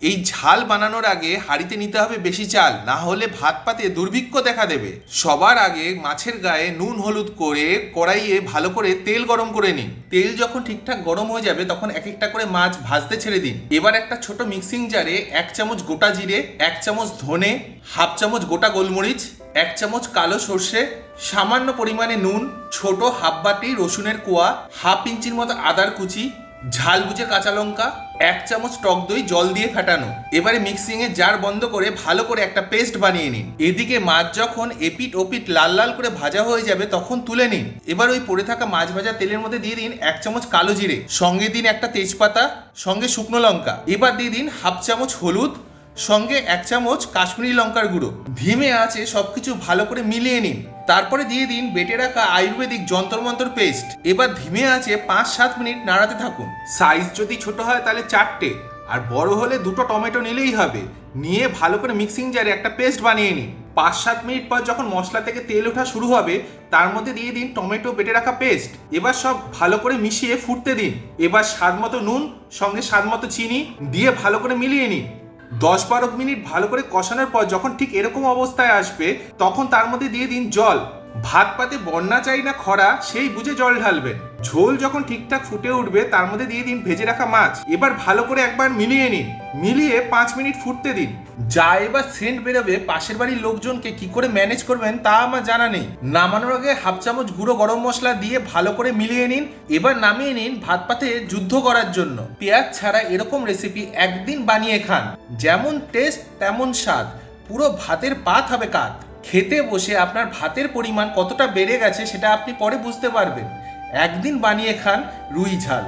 এই ঝাল বানানোর আগে হাঁড়িতে নিতে হবে বেশি চাল, না হলে ভাত পাতে দুর্ভিক্ষ দেখা দেবে। সবার আগে মাছের গায়ে নুন হলুদ করে কড়াইয়ে ভালো করে তেল গরম করে নিন। তেল যখন ঠিকঠাক গরম হয়ে যাবে তখন এক একটা করে মাছ ভাজতে ছেড়ে দিন। এবার একটা ছোট মিক্সিং জারে 1 চামচ গোটা জিরে, 1 চামচ ধনে, হাফ চামচ গোটা গোলমরিচ, 1 চামচ কালো সর্ষে, সামান্য পরিমাণে নুন, ছোট হাফ বাটি রসুনের কোয়া, হাফ ইঞ্চির মতো আদার কুচি, ঝাল বুঝে কাঁচা লঙ্কা, 1 চামচ টক দই জল দিয়ে ফেটানো। এবারে মিক্সিং এর জার বন্ধ করে ভালো করে একটা পেস্ট বানিয়ে নিন। এদিকে মাছ যখন এপিট ওপিট লাল লাল করে ভাজা হয়ে যাবে তখন তুলে নিন। এবার ওই পড়ে থাকা মাছ ভাজা তেলের মধ্যে দিয়ে দিন 1 চামচ কালো জিরে, সঙ্গে দিন একটা তেজপাতা, সঙ্গে শুকনো লঙ্কা। এবার দিয়ে দিন হাফ চামচ হলুদ, সঙ্গে 1 চামচ কাশ্মীরি লঙ্কার গুঁড়ো। ধিমে আঁচে সবকিছু ভালো করে মিলিয়ে নিন। তারপরে দিয়ে দিন বেটে রাখা আয়ুর্বেদিক যন্ত্রমন্ত্র পেস্ট। এবার ধিমে আঁচে 5-7 মিনিট নাড়াতে থাকুন। সাইজ যদি ছোট হয় তাহলে 4টে, আর বড় হলে 2টো টমেটো নিলেই হবে। নিয়ে ভালো করে মিক্সিং জারে একটা পেস্ট বানিয়ে নিন। 5-7 মিনিট পর যখন মশলা থেকে তেল ওঠা শুরু হবে তার মধ্যে দিয়ে দিন টমেটো বেটে রাখা পেস্ট। এবার সব ভালো করে মিশিয়ে ফুটতে দিন। এবার স্বাদ মতো নুন, সঙ্গে স্বাদ মতো চিনি দিয়ে ভালো করে মিলিয়ে নিন। 10-12 মিনিট ভালো করে কষানোর পর যখন ঠিক এরকম অবস্থায় আসবে তখন তার মধ্যে দিয়ে দিন জল। ভাত পাতে বন্যা চাই না খরা সেই বুঝে জল ঢালবেন। ঝোল যখন ঠিকঠাক ফুটে উঠবে তার মধ্যে দিয়ে দিন ভেজে রাখা মাছ। এবার ভালো করে একবার মিলিয়ে নিন। মিলিয়ে 5 মিনিট ফুটতে দিন। যা এবার সেন্ট বেরোবে পাশের বাড়ির লোকজনকে কি করে ম্যানেজ করবেন তা আমার জানা নেই। নামানোর আগে হাফ চামচ গুঁড়ো গরম মশলা দিয়ে ভালো করে মিলিয়ে নিন। এবার নামিয়ে নিন ভাত পাতে যুদ্ধ করার জন্য। পেঁয়াজ ছাড়া এরকম রেসিপি একদিন বানিয়ে খান, যেমন টেস্ট তেমন স্বাদ, পুরো ভাতের পাত হবে কাত। খেতে বসে আপনার ভাতের পরিমাণ কতটা বেড়ে গেছে সেটা আপনি পরে বুঝতে পারবেন। একদিন বানিয়ে খান রুই ঝাল।